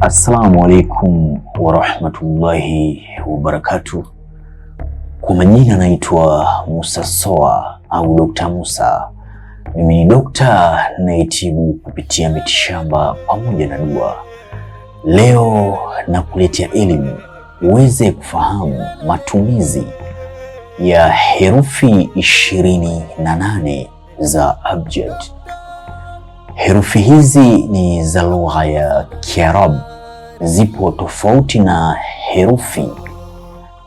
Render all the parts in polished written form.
Assalamu alaikum warahmatullahi wabarakatuh. Kwa majina naitwa Musa Soa au Dr. Musa. Mimi ni dokta naitibu kupitia mitishamba pamoja na dua. Leo nakuletea elimu uweze kufahamu matumizi ya herufi 28 za abjad. Herufi hizi ni za lugha ya Kiarabu, zipo tofauti na herufi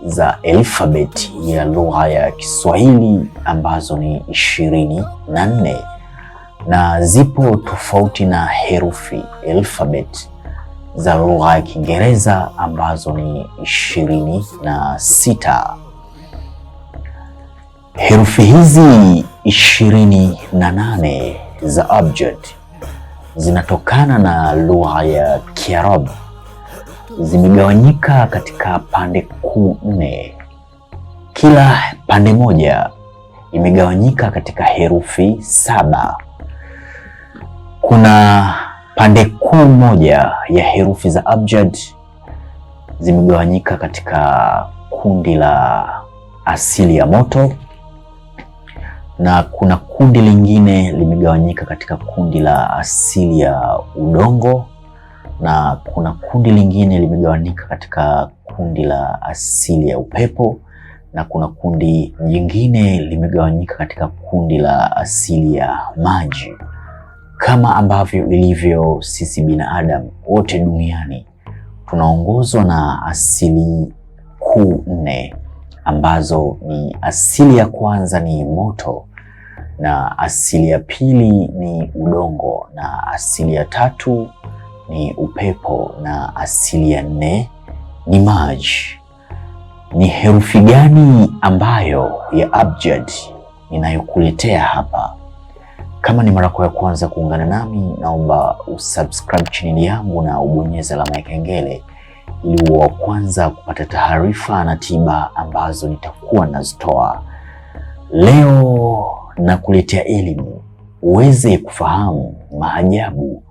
za alfabeti ya lugha ya Kiswahili ambazo ni 24, na zipo tofauti na herufi alfabeti za lugha ya Kiingereza ambazo ni 26. Herufi hizi 28 za abjad zinatokana na lugha ya Kiarabu, zimegawanyika katika pande kuu 4. Kila pande moja imegawanyika katika herufi 7. Kuna pande kuu moja ya herufi za abjad zimegawanyika katika kundi la asili ya moto, na kuna kundi lingine limegawanyika katika kundi la asili ya udongo, na kuna kundi lingine limegawanyika katika kundi la asili ya upepo, na kuna kundi jingine limegawanyika katika kundi la asili ya maji. Kama ambavyo ilivyo sisi binadamu wote duniani tunaongozwa na asili kuu 4 ambazo ni asili ya kwanza ni moto, na asili ya pili ni udongo, na asili ya tatu ni upepo, na asili ya 4 ni maji. Ni herufi gani ambayo ya abjad ninayokuletea hapa? Kama ni mara ya kwanza kuungana nami, naomba usubscribe channel yangu na ubonyeze alama ya kengele ili uwe wa kwanza kupata taarifa na tiba ambazo nitakuwa nazitoa. Leo nakuletea elimu uweze kufahamu maajabu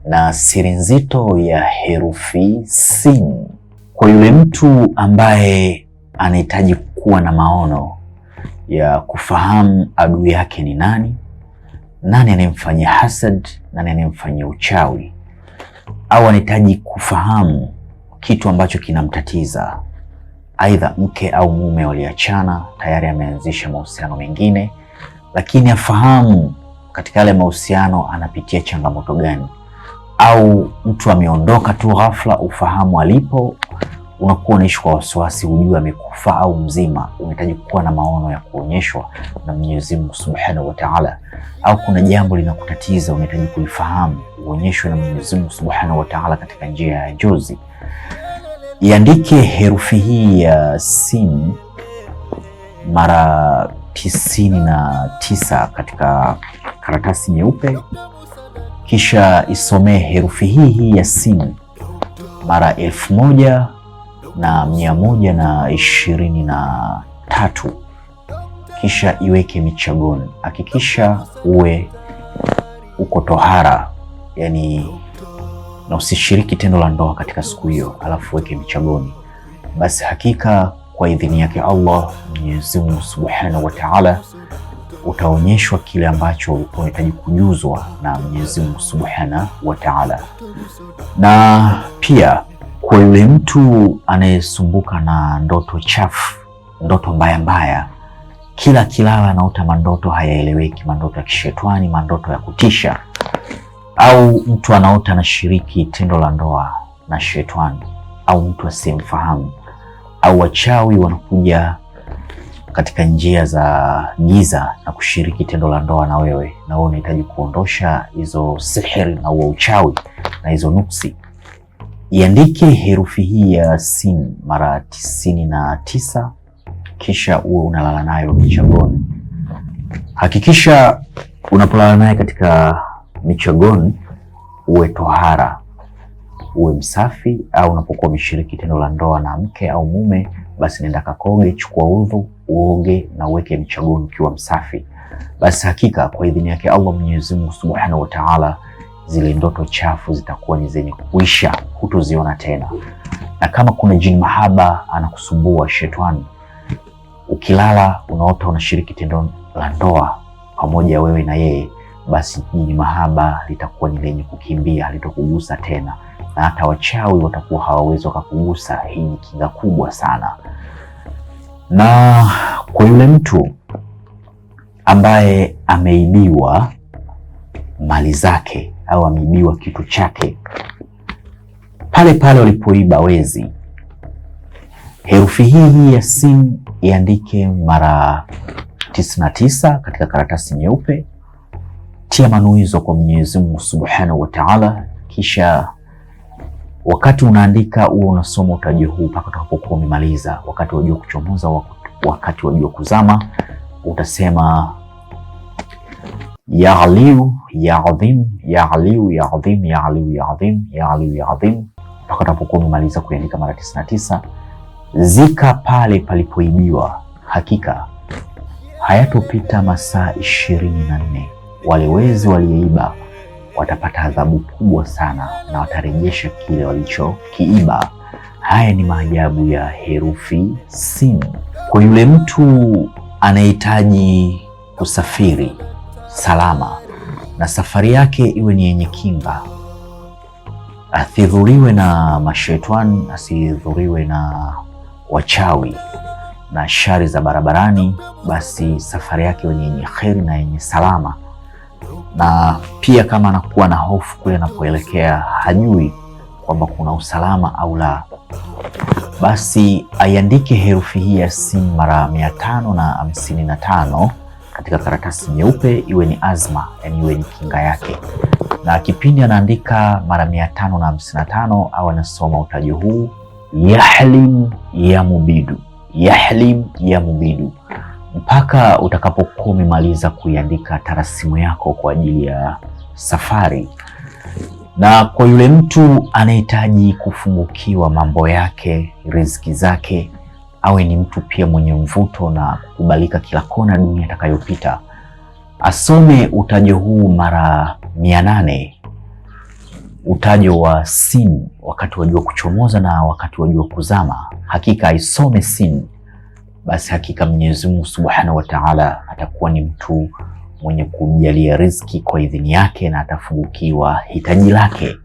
na siri nzito ya herufi sin. Kwa yule mtu ambaye anahitaji kuwa na maono ya kufahamu adui yake ni nani, nani anayemfanyia hasad, nani anayemfanyia uchawi, au anahitaji kufahamu kitu ambacho kinamtatiza, aidha mke au mume waliachana, tayari ameanzisha mahusiano mengine, lakini afahamu katika yale mahusiano anapitia changamoto gani, au mtu ameondoka tu ghafla, ufahamu alipo, unakuwa unaishi kwa wasiwasi, hujui amekufa au mzima. Unahitaji kuwa na maono ya kuonyeshwa na Mwenyezi Mungu Subhanahu wa Ta'ala, au kuna jambo linakutatiza unahitaji kulifahamu, uonyeshwe na Mwenyezi Mungu Subhanahu wa Ta'ala katika njia ya jozi. Iandike herufi hii ya sin mara 99 katika karatasi nyeupe, kisha isomee herufi hii ya sin mara 1123, kisha iweke michagoni. Hakikisha uwe uko tohara, yani na usishiriki tendo la ndoa katika siku hiyo, alafu weke michagoni. Basi hakika kwa idhini yake Allah Mwenyezi Mungu Subhanahu wa Ta'ala utaonyeshwa kile ambacho unahitaji kujuzwa na Mwenyezi Mungu Subhanahu wa Ta'ala. Na pia kwa yule mtu anayesumbuka na ndoto chafu, ndoto mbaya mbaya, kila kilala anaota mandoto hayaeleweki, mandoto ya kishetani, mandoto ya kutisha, au mtu anaota anashiriki tendo la ndoa na shetani au mtu asiyemfahamu, au wachawi wanakuja katika njia za giza na kushiriki tendo la ndoa na wewe, na wewe unahitaji kuondosha hizo sihiri na uchawi na hizo nuksi, iandike herufi hii ya sin mara 99, kisha uwe unalala nayo michagoni. Hakikisha unapolala naye katika michagoni uwe tohara, uwe msafi, au unapokuwa umeshiriki tendo la ndoa na mke au mume, basi nenda kakoge, chukua udhu, uoge na uweke michagoni ukiwa msafi. Basi hakika kwa idhini yake Allah Mwenyezi Mungu Subhanahu wa Ta'ala zile ndoto chafu zitakuwa ni zenye kuisha, hutoziona tena. Na kama kuna jini mahaba anakusumbua, shetani, ukilala unaota unashiriki tendo la ndoa pamoja wewe na yeye, basi jini mahaba litakuwa ni lenye kukimbia, halitokugusa tena, na hata wachawi watakuwa hawawezi wakakugusa. Hii ni kinga kubwa sana. Na kwa yule mtu ambaye ameibiwa mali zake au ameibiwa kitu chake, pale pale walipoiba wezi, herufi hii ya sin iandike mara 99 katika karatasi nyeupe. Tia manuizo kwa Mwenyezi Mungu Subhanahu wa Ta'ala, kisha wakati unaandika uwe unasoma utaji huu mpaka utakapokuwa umemaliza. Wakati wa jua kuchomoza, wakati wa jua kuzama, utasema ya Aliyu ya Adhim, ya Aliyu ya Adhim, ya Aliyu ya Adhim, ya Aliyu ya Adhim, mpaka utakapokuwa umemaliza kuandika mara 99. Zika pale palipoibiwa. Hakika hayatopita masaa 24, wale wezi walioiba watapata adhabu kubwa sana na watarejesha kile walichokiiba. Haya ni maajabu ya herufi sin. Kwa yule mtu anahitaji kusafiri salama na safari yake iwe ni yenye kinga, asidhuriwe na mashetani, asidhuriwe na wachawi na shari za barabarani, basi safari yake iwe ni yenye kheri na yenye salama. Na pia kama anakuwa na hofu kule anapoelekea, hajui kwamba kuna usalama au la, basi aiandike herufi hii ya sin mara 555 katika karatasi nyeupe, iwe ni azma, yani iwe ni kinga yake. Na kipindi anaandika mara 555 au anasoma utaji huu, yahlim ya mubidu, yahlim ya mubidu, mpaka utakapokuwa umemaliza kuiandika tarasimu yako kwa ajili ya safari. Na kwa yule mtu anahitaji kufungukiwa mambo yake, riziki zake, awe ni mtu pia mwenye mvuto na kukubalika kila kona dunia atakayopita, asome utajo huu mara 800, utajo wa sin wakati wa jua kuchomoza na wakati wa jua kuzama. Hakika aisome sin, basi hakika Mwenyezi Mungu Subhanahu wa Ta'ala atakuwa ni mtu mwenye kumjalia riziki kwa idhini yake na atafungukiwa hitaji lake.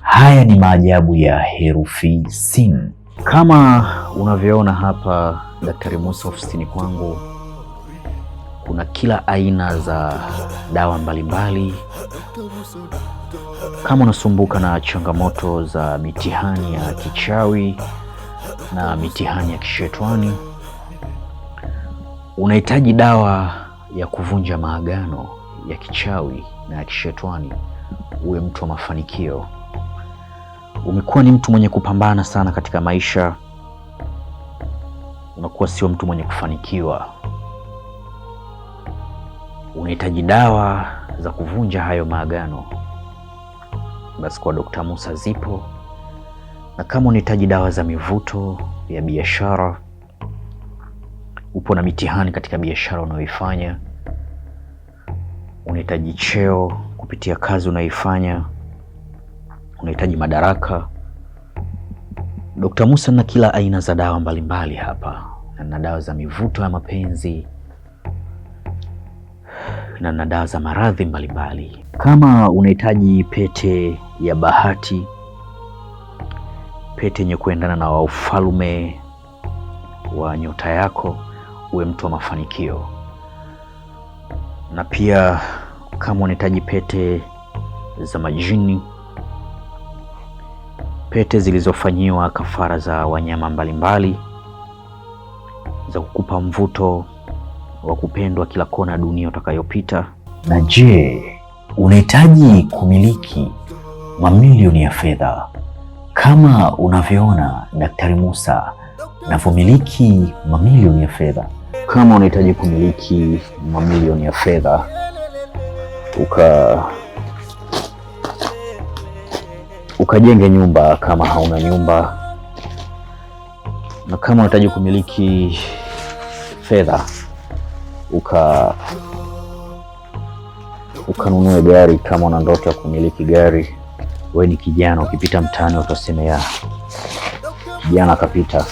Haya ni maajabu ya herufi sin. Kama unavyoona hapa, Daktari Musa ofisini kwangu kuna kila aina za dawa mbalimbali. Kama unasumbuka na changamoto za mitihani ya kichawi na mitihani ya kishetani, unahitaji dawa ya kuvunja maagano ya kichawi na ya kishetani, uwe mtu wa mafanikio, umekuwa ni mtu mwenye kupambana sana katika maisha, unakuwa sio mtu mwenye kufanikiwa, unahitaji dawa za kuvunja hayo maagano, basi kwa Dr. Musa zipo. Na kama unahitaji dawa za mivuto ya biashara, upo na mitihani katika biashara unayoifanya, unahitaji cheo kupitia kazi unayoifanya, unahitaji madaraka, Dr. Musa na kila aina za dawa mbalimbali hapa, na dawa za mivuto ya mapenzi na dawa za maradhi mbalimbali. Kama unahitaji pete ya bahati, pete yenye kuendana na ufalme wa nyota yako, uwe mtu wa mafanikio. Na pia kama unahitaji pete za majini, pete zilizofanyiwa kafara za wanyama mbalimbali, za kukupa mvuto wa kupendwa kila kona dunia utakayopita. Na je, unahitaji kumiliki mamilioni ya fedha kama unavyoona Daktari Musa anavyomiliki mamilioni ya fedha? Kama unahitaji kumiliki mamilioni ya fedha, ukajenge nyumba kama hauna nyumba, na kama unahitaji kumiliki fedha ukanunue gari kama una ndoto ya kumiliki gari. Wewe ni kijana, ukipita mtaani utasema ya kijana kapita,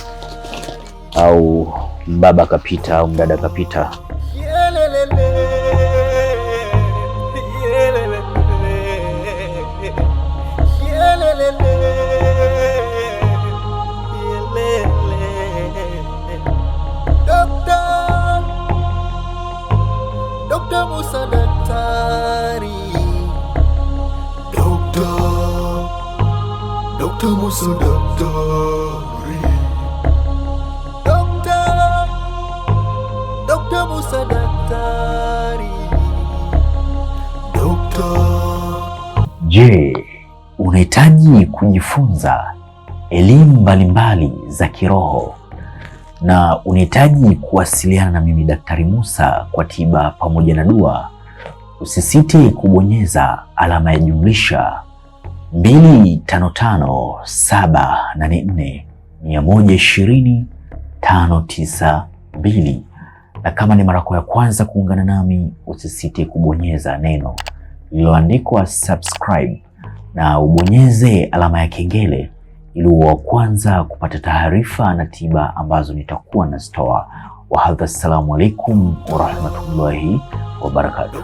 au baba kapita, au mdada kapita. Dr. Musa daktari, Dr. Musa daktari, Dr. Musa daktari, Je, unahitaji kujifunza elimu mbalimbali za kiroho na unahitaji kuwasiliana na mimi Daktari Musa kwa tiba pamoja na dua? Usisite kubonyeza alama ya jumlisha 255 784 120 592, na kama ni mara yako ya kwanza kuungana nami, usisite kubonyeza neno lililoandikwa subscribe na ubonyeze alama ya kengele ili uwe wa kwanza kupata taarifa na tiba ambazo nitakuwa nazitoa. Wa hadha, assalamu alaikum wa rahmatullahi wa barakatuh.